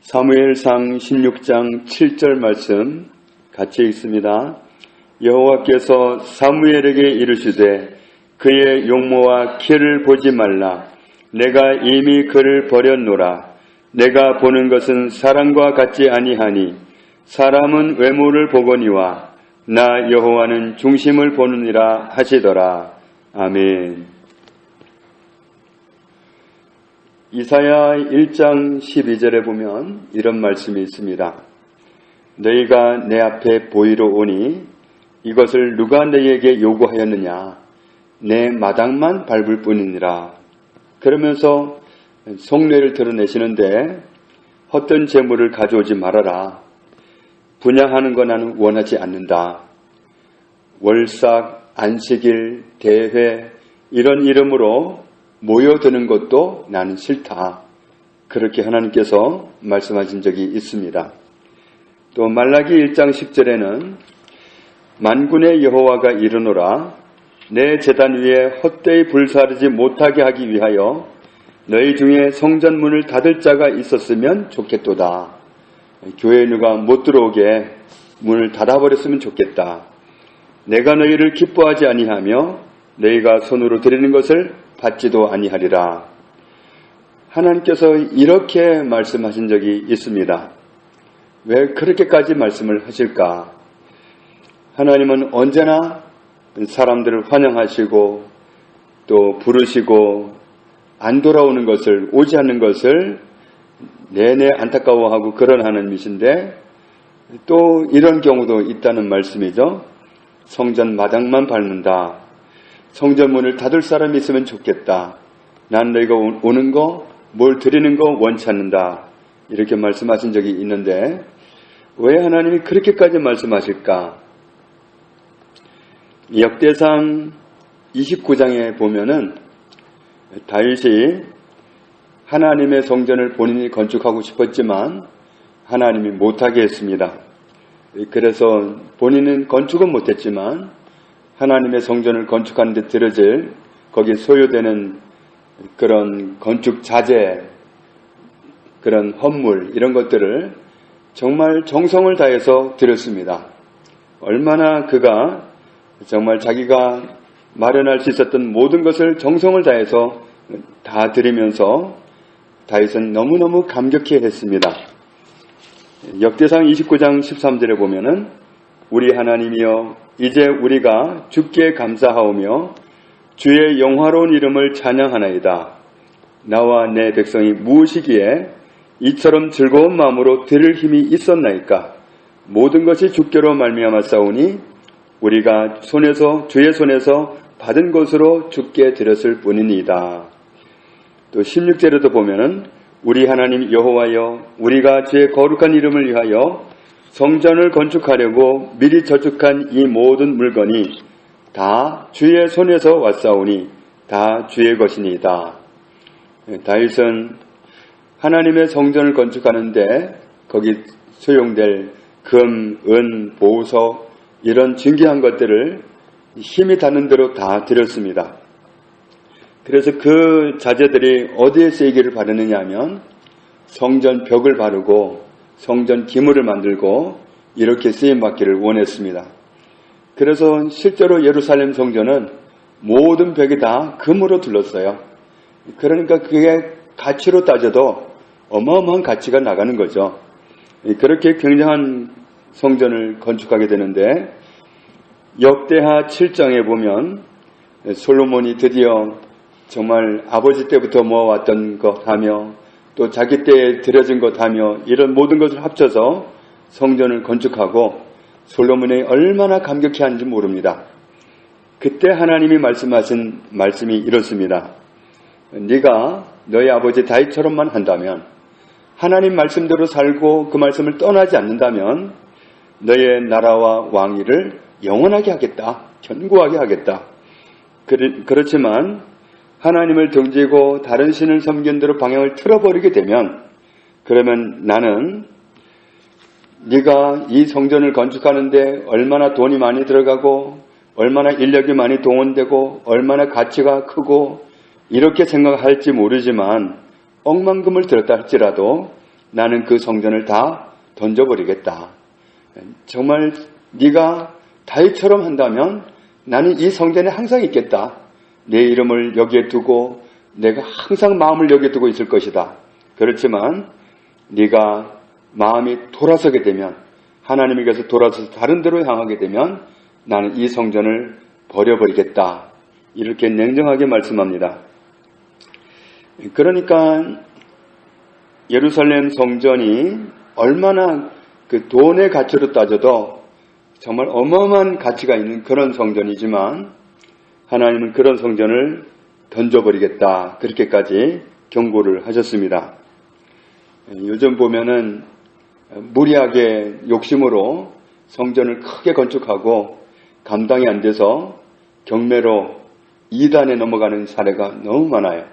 사무엘상 16장 7절 말씀 같이 읽습니다. 여호와께서 사무엘에게 이르시되 그의 용모와 키를 보지 말라. 내가 이미 그를 버렸노라. 내가 보는 것은 사람과 같지 아니하니 사람은 외모를 보거니와 나 여호와는 중심을 보느니라 하시더라. 아멘. 이사야 1장 12절에 보면 이런 말씀이 있습니다. 너희가 내 앞에 보이러 오니 이것을 누가 너희에게 요구하였느냐? 내 마당만 밟을 뿐이니라. 그러면서 속내를 드러내시는데 헛된 재물을 가져오지 말아라. 분양하는 거 나는 원하지 않는다. 월삭, 안식일, 대회 이런 이름으로 모여드는 것도 나는 싫다. 그렇게 하나님께서 말씀하신 적이 있습니다. 또 말라기 1장 10절에는 만군의 여호와가 이르노라. 내 제단 위에 헛되이 불사르지 못하게 하기 위하여 너희 중에 성전 문을 닫을 자가 있었으면 좋겠도다. 교회에 누가 못 들어오게 문을 닫아버렸으면 좋겠다. 내가 너희를 기뻐하지 아니하며 너희가 손으로 드리는 것을 받지도 아니하리라. 하나님께서 이렇게 말씀하신 적이 있습니다. 왜 그렇게까지 말씀을 하실까? 하나님은 언제나 사람들을 환영하시고 또 부르시고 안 돌아오는 것을, 오지 않는 것을 내내 안타까워하고 그런 하나님이신데 또 이런 경우도 있다는 말씀이죠. 성전 마당만 밟는다. 성전 문을 닫을 사람이 있으면 좋겠다. 난 너희가 오는 거, 뭘 드리는 거 원치 않는다. 이렇게 말씀하신 적이 있는데 왜 하나님이 그렇게까지 말씀하실까? 역대상 29장에 보면은 다윗이 하나님의 성전을 본인이 건축하고 싶었지만 하나님이 못하게 했습니다. 그래서 본인은 건축은 못했지만 하나님의 성전을 건축하는 데 들어질 거기에 소요되는 그런 건축 자재, 그런 헌물 이런 것들을 정말 정성을 다해서 드렸습니다. 얼마나 그가 정말 자기가 마련할 수 있었던 모든 것을 정성을 다해서 다 드리면서 다윗은 너무너무 감격해 했습니다. 역대상 29장 13절에 보면은 우리 하나님이여 이제 우리가 주께 감사하오며 주의 영화로운 이름을 찬양하나이다. 나와 내 백성이 무엇이기에 이처럼 즐거운 마음으로 드릴 힘이 있었나이까? 모든 것이 주께로 말미암아 싸우니 우리가 주의 손에서 받은 것으로 주께 드렸을 뿐이니이다. 또 16절에도 보면은 우리 하나님 여호와여 우리가 주의 거룩한 이름을 위하여 성전을 건축하려고 미리 저축한 이 모든 물건이 다 주의 손에서 왔사오니 다 주의 것이니이다. 다윗은 하나님의 성전을 건축하는데 거기 소용될 금, 은, 보석 이런 중요한 것들을 힘이 닿는 대로 다 드렸습니다. 그래서 그 자재들이 어디에 쓰이기를 바라느냐 하면 성전 벽을 바르고 성전 기물을 만들고 이렇게 쓰임받기를 원했습니다. 그래서 실제로 예루살렘 성전은 모든 벽이 다 금으로 둘렀어요. 그러니까 그게 가치로 따져도 어마어마한 가치가 나가는 거죠. 그렇게 굉장한 성전을 건축하게 되는데 역대하 7장에 보면 솔로몬이 드디어 정말 아버지 때부터 모아왔던 것 하며 또 자기 때에 드려진 것 하며 이런 모든 것을 합쳐서 성전을 건축하고 솔로몬이 얼마나 감격해하는지 모릅니다. 그때 하나님이 말씀하신 말씀이 이렇습니다. 네가 너희 아버지 다윗처럼만 한다면 하나님 말씀대로 살고 그 말씀을 떠나지 않는다면 너의 나라와 왕위를 영원하게 하겠다. 견고하게 하겠다. 그렇지만 하나님을 등지고 다른 신을 섬기는 대로 방향을 틀어버리게 되면 그러면 나는 네가 이 성전을 건축하는데 얼마나 돈이 많이 들어가고 얼마나 인력이 많이 동원되고 얼마나 가치가 크고 이렇게 생각할지 모르지만 억만금을 들었다 할지라도 나는 그 성전을 다 던져버리겠다. 정말 네가 다윗처럼 한다면 나는 이 성전에 항상 있겠다. 내 이름을 여기에 두고 내가 항상 마음을 여기에 두고 있을 것이다. 그렇지만 네가 마음이 돌아서게 되면, 하나님에게서 돌아서서 다른 데로 향하게 되면 나는 이 성전을 버려버리겠다. 이렇게 냉정하게 말씀합니다. 그러니까 예루살렘 성전이 얼마나 그 돈의 가치로 따져도 정말 어마어마한 가치가 있는 그런 성전이지만 하나님은 그런 성전을 던져버리겠다. 그렇게까지 경고를 하셨습니다. 요즘 보면은 무리하게 욕심으로 성전을 크게 건축하고 감당이 안 돼서 경매로 이단에 넘어가는 사례가 너무 많아요.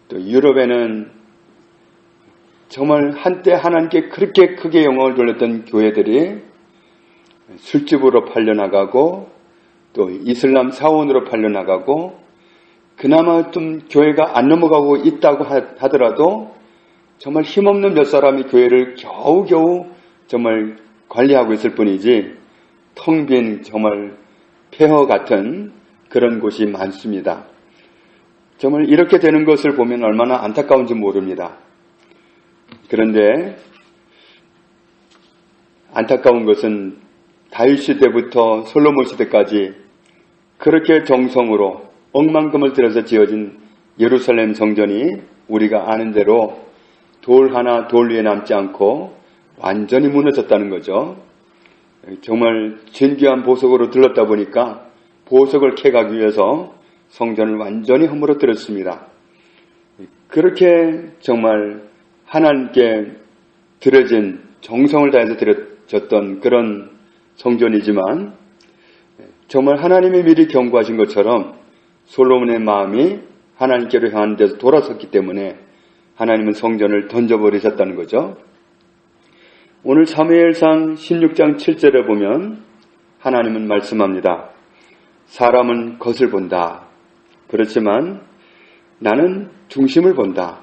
또 유럽에는 정말 한때 하나님께 그렇게 크게 영광을 돌렸던 교회들이 술집으로 팔려나가고 또 이슬람 사원으로 팔려나가고 그나마 좀 교회가 안 넘어가고 있다고 하더라도 정말 힘없는 몇 사람이 교회를 겨우겨우 정말 관리하고 있을 뿐이지 텅 빈 정말 폐허 같은 그런 곳이 많습니다. 정말 이렇게 되는 것을 보면 얼마나 안타까운지 모릅니다. 그런데 안타까운 것은 다윗 시대부터 솔로몬 시대까지 그렇게 정성으로 억만금을 들여서 지어진 예루살렘 성전이 우리가 아는 대로 돌 하나 돌 위에 남지 않고 완전히 무너졌다는 거죠. 정말 진귀한 보석으로 들렀다 보니까 보석을 캐가기 위해서 성전을 완전히 허물어뜨렸습니다. 그렇게 정말 하나님께 드려진 정성을 다해서 드려졌던 그런 성전이지만 정말 하나님이 미리 경고하신 것처럼 솔로몬의 마음이 하나님께로 향한 데서 돌아섰기 때문에 하나님은 성전을 던져버리셨다는 거죠. 오늘 사무엘상 16장 7절에 보면 하나님은 말씀합니다. 사람은 겉을 본다. 그렇지만 나는 중심을 본다.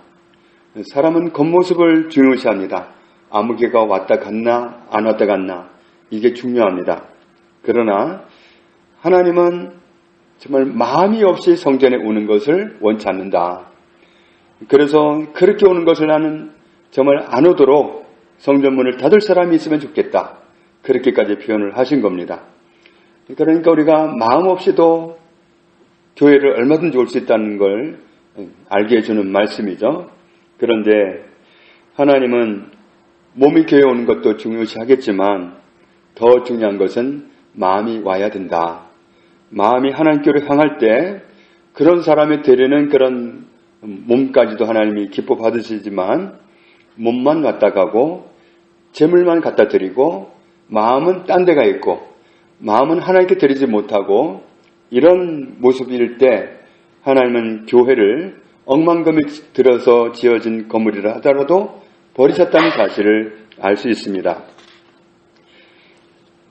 사람은 겉모습을 중요시합니다. 아무개가 왔다 갔나 안 왔다 갔나 이게 중요합니다. 그러나 하나님은 정말 마음이 없이 성전에 오는 것을 원치 않는다. 그래서 그렇게 오는 것을 나는 정말 안 오도록 성전문을 닫을 사람이 있으면 좋겠다. 그렇게까지 표현을 하신 겁니다. 그러니까 우리가 마음 없이도 교회를 얼마든지 올 수 있다는 걸 알게 해주는 말씀이죠. 그런데 하나님은 몸이 교회에 오는 것도 중요시하겠지만 더 중요한 것은 마음이 와야 된다. 마음이 하나님께로 향할 때 그런 사람이 되려는 그런 몸까지도 하나님이 기뻐 받으시지만 몸만 왔다 가고 재물만 갖다 드리고 마음은 딴 데가 있고 마음은 하나님께 드리지 못하고 이런 모습일 때 하나님은 교회를 억만금이 들어서 지어진 건물이라 하더라도 버리셨다는 사실을 알 수 있습니다.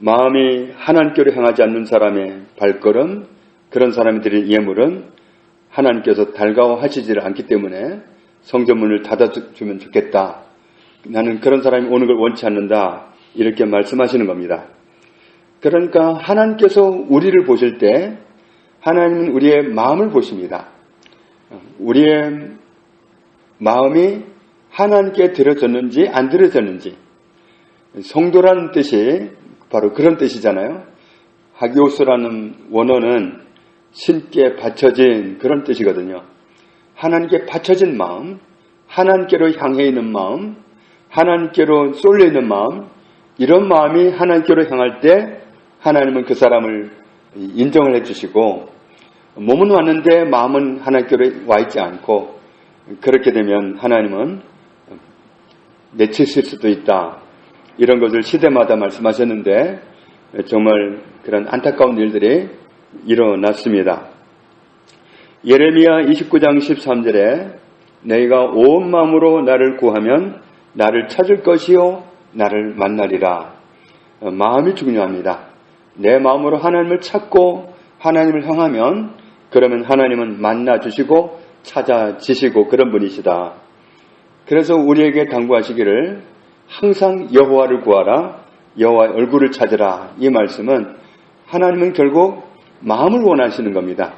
마음이 하나님께로 향하지 않는 사람의 발걸음, 그런 사람이 드린 예물은 하나님께서 달가워하시지 않기 때문에 성전문을 닫아주면 좋겠다. 나는 그런 사람이 오는 걸 원치 않는다. 이렇게 말씀하시는 겁니다. 그러니까 하나님께서 우리를 보실 때 하나님은 우리의 마음을 보십니다. 우리의 마음이 하나님께 드려졌는지 안 드려졌는지. 성도라는 뜻이 바로 그런 뜻이잖아요. 하기오스라는 원어는 신께 바쳐진 그런 뜻이거든요. 하나님께 바쳐진 마음, 하나님께로 향해 있는 마음, 하나님께로 쏠려 있는 마음, 이런 마음이 하나님께로 향할 때 하나님은 그 사람을 인정을 해주시고 몸은 왔는데 마음은 하나님께로 와 있지 않고 그렇게 되면 하나님은 내치실 수도 있다. 이런 것을 시대마다 말씀하셨는데 정말 그런 안타까운 일들이 일어났습니다. 예레미야 29장 13절에 너희가 온 마음으로 나를 구하면 나를 찾을 것이요 나를 만나리라. 마음이 중요합니다. 내 마음으로 하나님을 찾고 하나님을 향하면 그러면 하나님은 만나주시고 찾아지시고 그런 분이시다. 그래서 우리에게 당부하시기를 항상 여호와를 구하라, 여호와의 얼굴을 찾으라. 이 말씀은 하나님은 결국 마음을 원하시는 겁니다.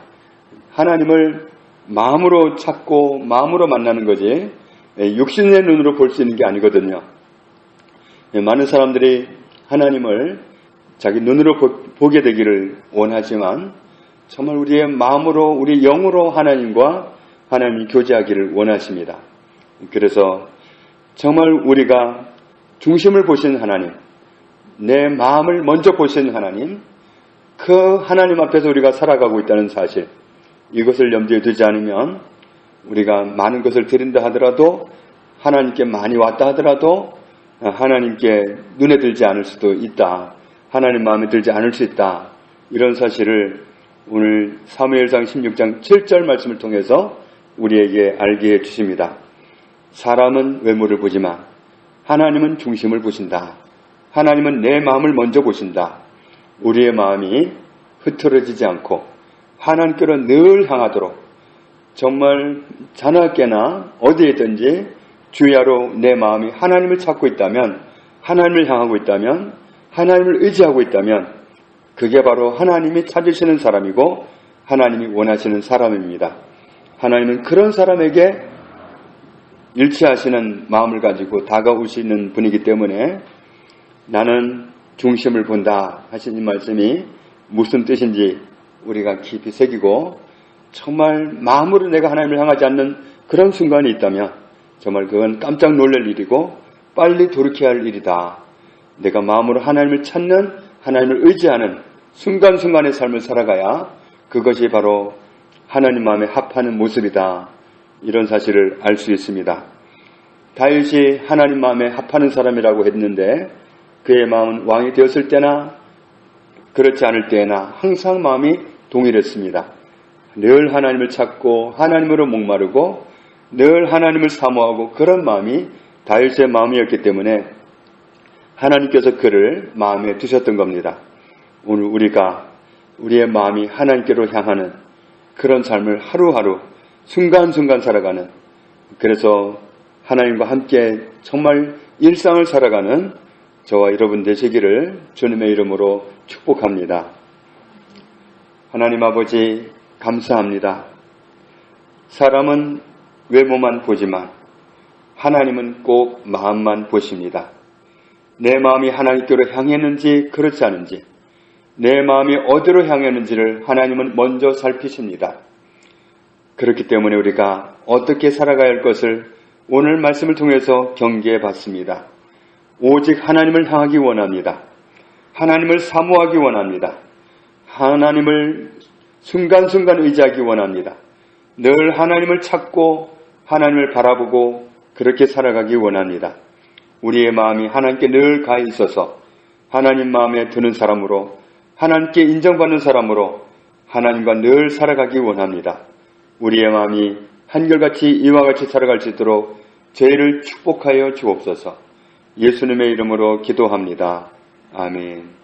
하나님을 마음으로 찾고 마음으로 만나는 거지 육신의 눈으로 볼 수 있는 게 아니거든요. 많은 사람들이 하나님을 자기 눈으로 보게 되기를 원하지만 정말 우리의 마음으로, 우리 영으로 하나님과 하나님이 교제하기를 원하십니다. 그래서 정말 우리가 중심을 보시는 하나님, 내 마음을 먼저 보시는 하나님, 그 하나님 앞에서 우리가 살아가고 있다는 사실, 이것을 염두에 두지 않으면 우리가 많은 것을 드린다 하더라도, 하나님께 많이 왔다 하더라도 하나님께 눈에 들지 않을 수도 있다. 하나님 마음에 들지 않을 수 있다. 이런 사실을 오늘 사무엘상 16장 7절 말씀을 통해서 우리에게 알게 해 주십니다. 사람은 외모를 보지만 하나님은 중심을 보신다. 하나님은 내 마음을 먼저 보신다. 우리의 마음이 흐트러지지 않고 하나님께로 늘 향하도록, 정말 자나깨나 어디에든지 주야로 내 마음이 하나님을 찾고 있다면, 하나님을 향하고 있다면, 하나님을 의지하고 있다면 그게 바로 하나님이 찾으시는 사람이고 하나님이 원하시는 사람입니다. 하나님은 그런 사람에게 일치하시는 마음을 가지고 다가오시는 분이기 때문에 나는 중심을 본다 하시는 말씀이 무슨 뜻인지 우리가 깊이 새기고, 정말 마음으로 내가 하나님을 향하지 않는 그런 순간이 있다면 정말 그건 깜짝 놀랄 일이고 빨리 돌이켜야 할 일이다. 내가 마음으로 하나님을 찾는, 하나님을 의지하는 순간순간의 삶을 살아가야 그것이 바로 하나님 마음에 합하는 모습이다. 이런 사실을 알 수 있습니다. 다윗이 하나님 마음에 합하는 사람이라고 했는데 그의 마음은 왕이 되었을 때나 그렇지 않을 때나 항상 마음이 동일했습니다. 늘 하나님을 찾고 하나님으로 목마르고 늘 하나님을 사모하고, 그런 마음이 다윗의 마음이었기 때문에 하나님께서 그를 마음에 두셨던 겁니다. 오늘 우리가 우리의 마음이 하나님께로 향하는 그런 삶을 하루하루 순간순간 살아가는, 그래서 하나님과 함께 정말 일상을 살아가는 저와 여러분 되시기를 주님의 이름으로 축복합니다. 하나님 아버지 감사합니다. 사람은 외모만 보지만 하나님은 꼭 마음만 보십니다. 내 마음이 하나님께로 향했는지 그렇지 않은지, 내 마음이 어디로 향했는지를 하나님은 먼저 살피십니다. 그렇기 때문에 우리가 어떻게 살아가야 할 것을 오늘 말씀을 통해서 경계해 봤습니다. 오직 하나님을 향하기 원합니다. 하나님을 사모하기 원합니다. 하나님을 순간순간 의지하기 원합니다. 늘 하나님을 찾고 하나님을 바라보고 그렇게 살아가기 원합니다. 우리의 마음이 하나님께 늘 가 있어서 하나님 마음에 드는 사람으로, 하나님께 인정받는 사람으로 하나님과 늘 살아가기 원합니다. 우리의 마음이 한결같이 이와 같이 살아갈 수 있도록 저희를 축복하여 주옵소서. 예수님의 이름으로 기도합니다. 아멘.